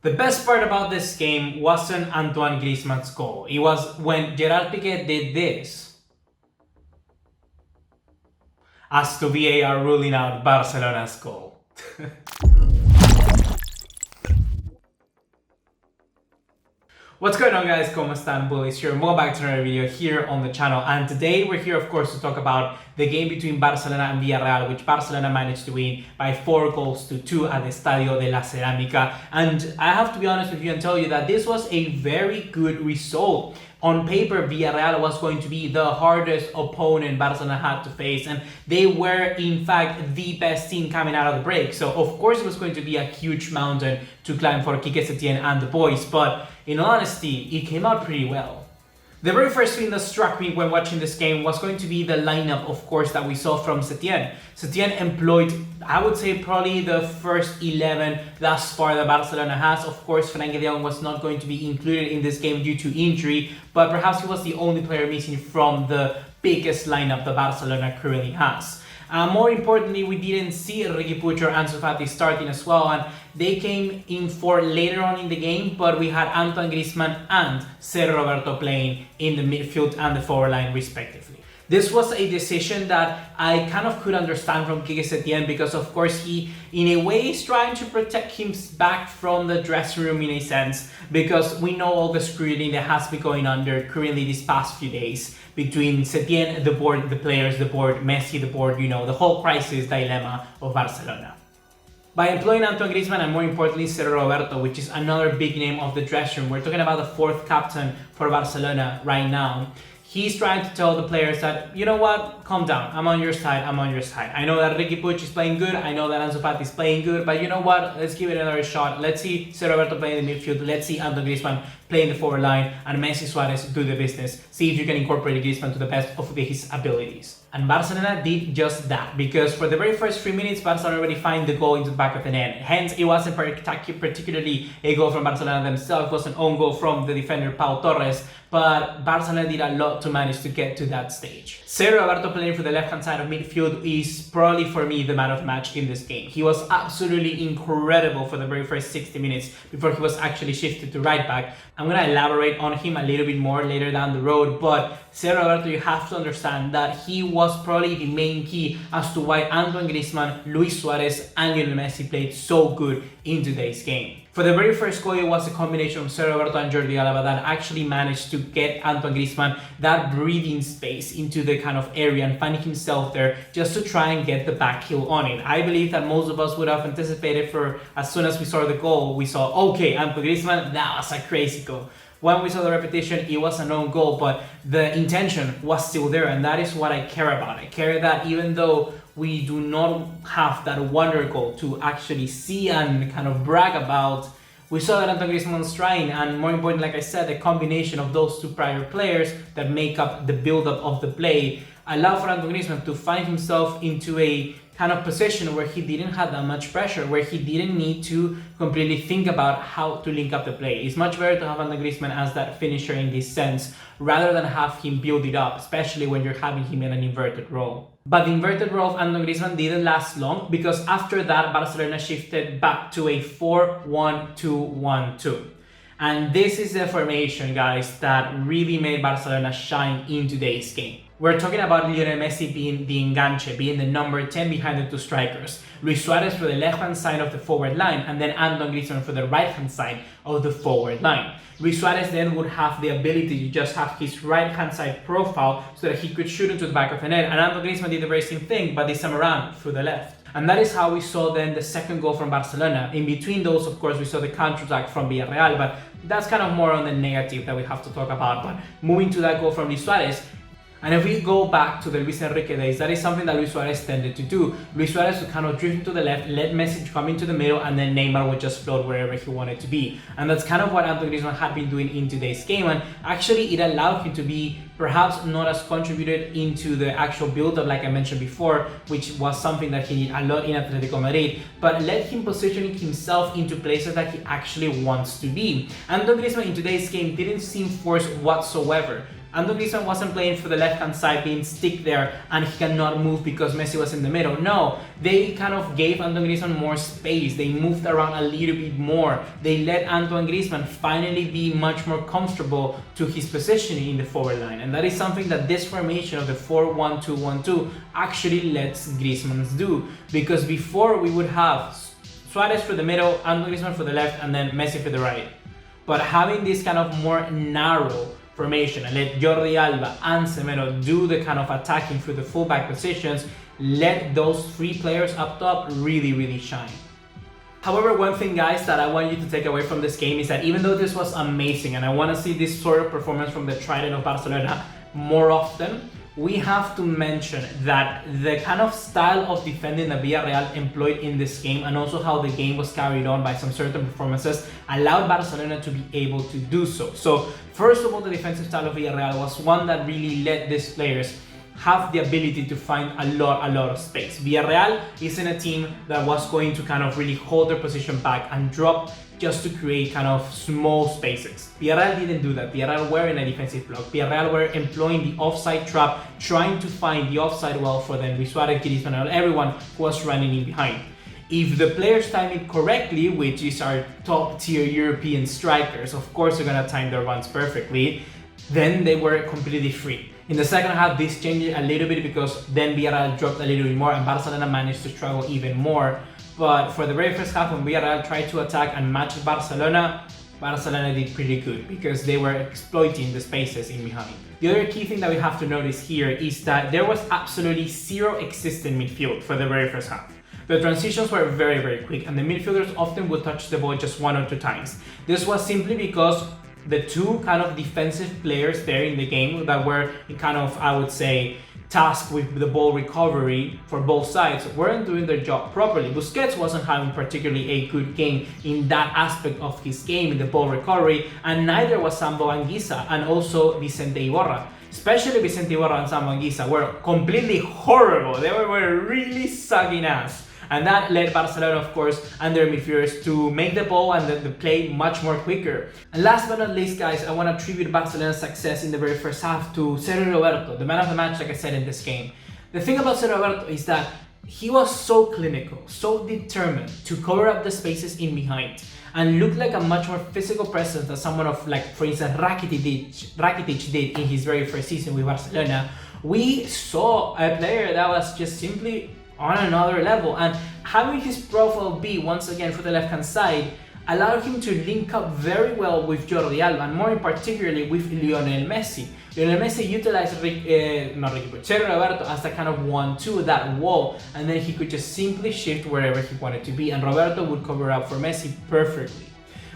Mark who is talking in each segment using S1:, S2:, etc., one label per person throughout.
S1: The best part about this game wasn't Antoine Griezmann's goal. It was when Gerard Piqué did this as to VAR ruling out Barcelona's goal. What's going on, guys? ¿Cómo están? BugaLuis here. Welcome back to another video here on the channel. And today we're here, of course, to talk about the game between Barcelona and Villarreal, which Barcelona managed to win by 4-2 at the Estadio de la Cerámica. And I have to be honest with you and tell you that this was a very good result. On paper, Villarreal was going to be the hardest opponent Barcelona had to face, and they were, in fact, the best team coming out of the break. So, of course, it was going to be a huge mountain to climb for Quique Setien and the boys, but in all honesty, it came out pretty well. The very first thing that struck me when watching this game was going to be the lineup, of course, that we saw from Setien. Setien employed, I would say, probably the first 11 thus far that Barcelona has. Of course, Frenkie de Jong was not going to be included in this game due to injury, but perhaps he was the only player missing from the biggest lineup that Barcelona currently has. More importantly, we didn't see Riqui Puig or Ansu Fati starting as well, and they came in for later on in the game, but we had Antoine Griezmann and Sergio Roberto playing in the midfield and the forward line respectively. This was a decision that I kind of could understand from Quique Setien because, of course, he, in a way, is trying to protect him back from the dressing room in a sense, because we know all the scrutiny that has been going under currently these past few days between Setien, the board, the players, the board, Messi, the board, the whole crisis dilemma of Barcelona. By employing Antoine Griezmann and more importantly Sergio Roberto, which is another big name of the dressing room, we're talking about the fourth captain for Barcelona right now. He's trying to tell the players that, you know what, calm down, I'm on your side, I'm on your side. I know that Riqui Puig is playing good, I know that Ansu Fati is playing good, but you know what, let's give it another shot. Let's see Sergio Roberto play in the midfield, let's see Antoine Griezmann play in the forward line, and Messi, Suarez do the business. See if you can incorporate Griezmann to the best of his abilities. And Barcelona did just that, because for the very first 3 minutes, Barcelona already find the goal into the back of the net. Hence, it wasn't particularly a goal from Barcelona themselves, it was an own goal from the defender Pau Torres, but Barcelona did a lot to manage to get to that stage. Sergio Roberto playing for the left-hand side of midfield is probably, for me, the man of the match in this game. He was absolutely incredible for the very first 60 minutes before he was actually shifted to right back. I'm going to elaborate on him a little bit more later down the road, but Sergio Roberto, you have to understand that he was probably the main key as to why Antoine Griezmann, Luis Suarez, and Lionel Messi played so good in today's game. For the very first goal, it was a combination of Sergio Roberto and Jordi Alba that actually managed to get Antoine Griezmann that breathing space into the kind of area and finding himself there just to try and get the back heel on it. I believe that most of us would have anticipated for as soon as we saw the goal, we saw, okay, Antoine Griezmann, that was a crazy goal. When we saw the repetition, it was an own goal, but the intention was still there, and that is what I care about. I care that even though we do not have that wonder goal to actually see and kind of brag about, we saw that Antoine Griezmann was trying, and more important, like I said, the combination of those two prior players that make up the build-up of the play allow for Antoine Griezmann to find himself into a kind of position where he didn't have that much pressure, where he didn't need to completely think about how to link up the play. It's much better to have Antoine Griezmann as that finisher in this sense, rather than have him build it up, especially when you're having him in an inverted role. But the inverted role of Antoine Griezmann didn't last long, because after that, Barcelona shifted back to a 4-1-2-1-2. And this is the formation, guys, that really made Barcelona shine in today's game. We're talking about Lionel Messi being the enganche, being the number 10 behind the two strikers. Luis Suarez for the left-hand side of the forward line, and then Antoine Griezmann for the right-hand side of the forward line. Luis Suarez then would have the ability to just have his right-hand side profile so that he could shoot into the back of the net. And Antoine Griezmann did the very same thing, but this time around through the left. And that is how we saw then the second goal from Barcelona. In between those, of course, we saw the counter-attack from Villarreal, but that's kind of more on the negative that we have to talk about. But moving to that goal from Luis Suarez, and if we go back to the Luis Enrique days, that is something that Luis Suarez tended to do. Luis Suarez would kind of drift to the left, let Messi come into the middle, and then Neymar would just float wherever he wanted to be. And that's kind of what Antoine Griezmann had been doing in today's game, and actually it allowed him to be perhaps not as contributed into the actual build-up like I mentioned before, which was something that he did a lot in Atletico Madrid, but let him positioning himself into places that he actually wants to be. Antoine Griezmann in today's game didn't seem forced whatsoever. Antoine Griezmann wasn't playing for the left-hand side, being stick there, and he cannot move because Messi was in the middle. No, they kind of gave Antoine Griezmann more space. They moved around a little bit more. They let Antoine Griezmann finally be much more comfortable to his positioning in the forward line. And that is something that this formation of the 4-1-2-1-2 actually lets Griezmann do. Because before we would have Suarez for the middle, Antoine Griezmann for the left, and then Messi for the right. But having this kind of more narrow formation and let Jordi Alba and Semedo do the kind of attacking through the fullback positions, let those three players up top really shine. However, one thing, guys, that I want you to take away from this game is that even though this was amazing and I want to see this sort of performance from the Trident of Barcelona more often, we have to mention that the kind of style of defending that Villarreal employed in this game, and also how the game was carried on by some certain performances, allowed Barcelona to be able to do so. So first of all, the defensive style of Villarreal was one that really let these players have the ability to find a lot of space. Villarreal isn't a team that was going to kind of really hold their position back and drop just to create kind of small spaces. Villarreal didn't do that. Villarreal were in a defensive block. Villarreal were employing the offside trap, trying to find the offside well for them, with Suarez, Griezmann, and everyone who was running in behind. If the players time it correctly, which is our top tier European strikers, of course they're gonna time their runs perfectly, then they were completely free. In the second half, this changed a little bit because then Villarreal dropped a little bit more and Barcelona managed to struggle even more. But for the very first half, when Villarreal tried to attack and match Barcelona, Barcelona did pretty good because they were exploiting the spaces in behind. The other key thing that we have to notice here is that there was absolutely zero existing midfield for the very first half. The transitions were very quick and the midfielders often would touch the ball just 1 or 2 times. This was simply because the two kind of defensive players there in the game that were kind of, I would say, tasked with the ball recovery for both sides weren't doing their job properly. Busquets wasn't having particularly a good game in that aspect of his game, in the ball recovery, and neither was Sambo Anguissa and also Vicente Iborra. Especially Vicente Iborra and Sambo Anguissa were completely horrible. They were really sucking ass. And that led Barcelona, of course, and their midfielders to make the ball and the play much more quicker. And last but not least, guys, I want to attribute Barcelona's success in the very first half to Sergio Roberto, the man of the match, like I said, in this game. The thing about Sergio Roberto is that he was so clinical, so determined to cover up the spaces in behind and look like a much more physical presence than someone of, like, for instance, Rakitic did in his very first season with Barcelona. We saw a player that was just simply on another level, and having his profile be once again for the left hand side allowed him to link up very well with Jordi Alba, and more particularly with Lionel Messi. Lionel Messi utilized Sergio Roberto as a kind of 1-2, that wall, and then he could just simply shift wherever he wanted to be, and Roberto would cover up for Messi perfectly.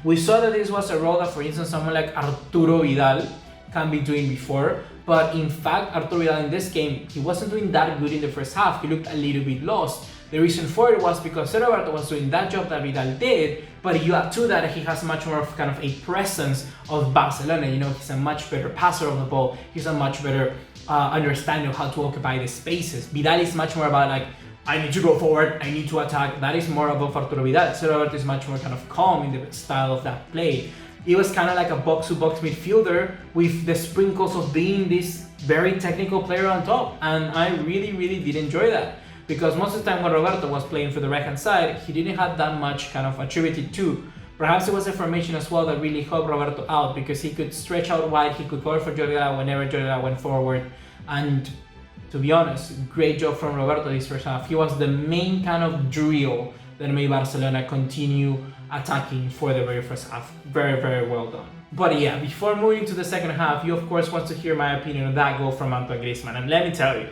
S1: We saw that this was a role that, for instance, someone like Arturo Vidal can be doing before, but in fact, Arturo Vidal in this game, he wasn't doing that good in the first half. He looked a little bit lost. The reason for it was because Sergio Roberto was doing that job that Vidal did, but you add to that he has much more of kind of a presence of Barcelona. You know, he's a much better passer of the ball. He's a much better understanding of how to occupy the spaces. Vidal is much more about, like, I need to go forward, I need to attack. That is more about Arturo Vidal. Sergio Roberto is much more kind of calm in the style of that play. It was kind of like a box-to-box midfielder with the sprinkles of being this very technical player on top. And I really did enjoy that. Because most of the time when Roberto was playing for the right-hand side, he didn't have that much kind of attributed to. Perhaps it was a formation as well that really helped Roberto out, because he could stretch out wide, he could cover for Jordi Alba whenever Jordi Alba went forward. And to be honest, great job from Roberto this first half. He was the main kind of drill that made Barcelona continue attacking for the very first half. Very well done. But yeah, before moving to the second half, you of course want to hear my opinion on that goal from Antoine Griezmann. And let me tell you,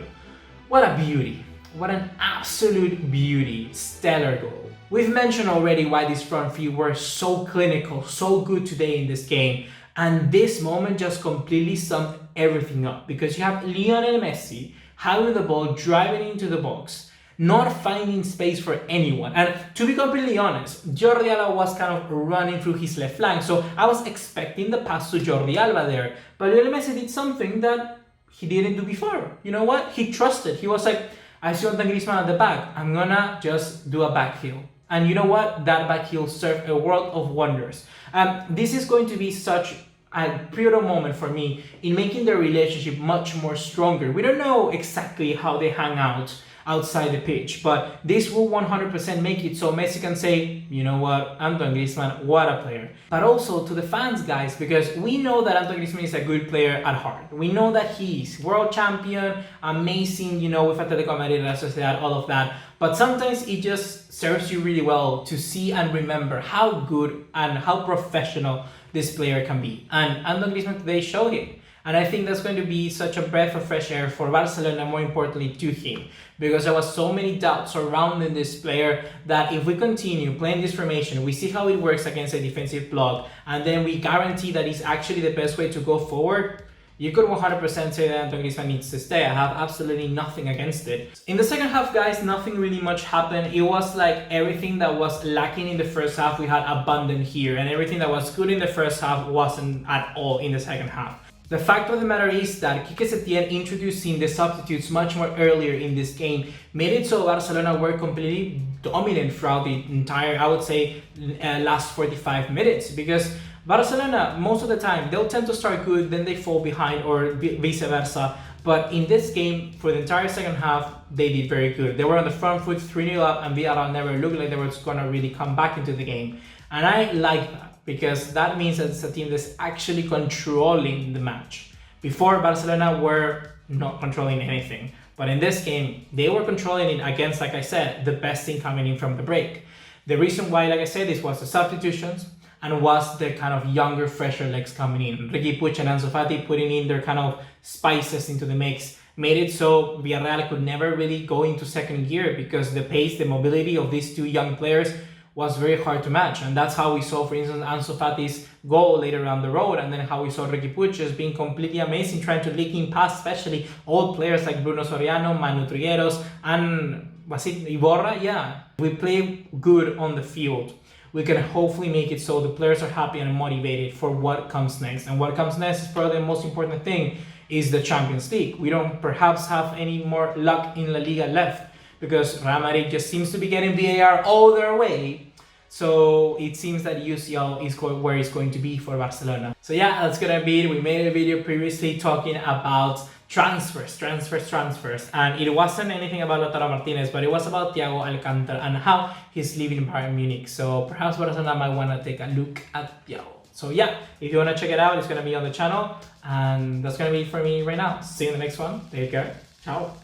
S1: what a beauty. What an absolute beauty. Stellar goal. We've mentioned already why these front three were so clinical, so good today in this game. And this moment just completely summed everything up, because you have Lionel Messi having the ball, driving into the box, not finding space for anyone. And to be completely honest, Jordi Alba was kind of running through his left flank, so I was expecting the pass to Jordi Alba there. But Lionel Messi did something that he didn't do before. You know what? He trusted. He was like, I see Antoine Griezmann at the back, I'm gonna just do a back heel. And you know what? That back heel served a world of wonders. This is going to be such a pivotal moment for me in making their relationship much more stronger. We don't know exactly how they hang out outside the pitch, but this will 100% make it so Messi can say, you know what, Antoine Griezmann, what a player. But also to the fans, guys, because we know that Antoine Griezmann is a good player at heart. We know that he's world champion, amazing, with Atletico Madrid, Real Sociedad, all of that. But sometimes it just serves you really well to see and remember how good and how professional this player can be. And Antoine Griezmann today showed it. And I think that's going to be such a breath of fresh air for Barcelona, more importantly to him, because there was so many doubts surrounding this player that if we continue playing this formation, we see how it works against a defensive block, and then we guarantee that it's actually the best way to go forward, you could 100% say that Antoine Griezmann needs to stay. I have absolutely nothing against it. In the second half, guys, nothing really much happened. It was like everything that was lacking in the first half, we had abundant here, and everything that was good in the first half wasn't at all in the second half. The fact of the matter is that Quique Setien introducing the substitutes much more earlier in this game made it so Barcelona were completely dominant throughout the entire, I would say, last 45 minutes, because Barcelona, most of the time, they'll tend to start good, then they fall behind, or vice versa. But in this game, for the entire second half, they did very good. They were on the front foot, 3-0 up, and Villarreal never looked like they were going to really come back into the game. And I like that, because that means that it's a team that's actually controlling the match. Before, Barcelona were not controlling anything. But in this game, they were controlling it against, like I said, the best team coming in from the break. The reason why, like I said, this was the substitutions and was the kind of younger, fresher legs coming in. Riqui Puig and Ansu Fati putting in their kind of spices into the mix made it so Villarreal could never really go into second gear, because the pace, the mobility of these two young players was very hard to match. And that's how we saw, for instance, Ansu Fati's goal later down the road, and then how we saw Riqui Puig just being completely amazing, trying to leak in past, especially old players like Bruno Soriano, Manu Trigueros, and was it Iborra? Yeah. We play good on the field. We can hopefully make it so the players are happy and motivated for what comes next. And what comes next is probably the most important thing, is the Champions League. We don't perhaps have any more luck in La Liga left, because Real Madrid just seems to be getting VAR all their way. So it seems that UCL is where it's going to be for Barcelona. So yeah, that's gonna be it. We made a video previously talking about transfers, and it wasn't anything about Lautaro Martinez, but it was about Thiago Alcantara and how he's leaving Bayern Munich. So perhaps Barcelona might want to take a look at Thiago. So yeah, if you want to check it out, it's gonna be on the channel, and that's gonna be it for me right now. See you in the next one. Take care. Ciao.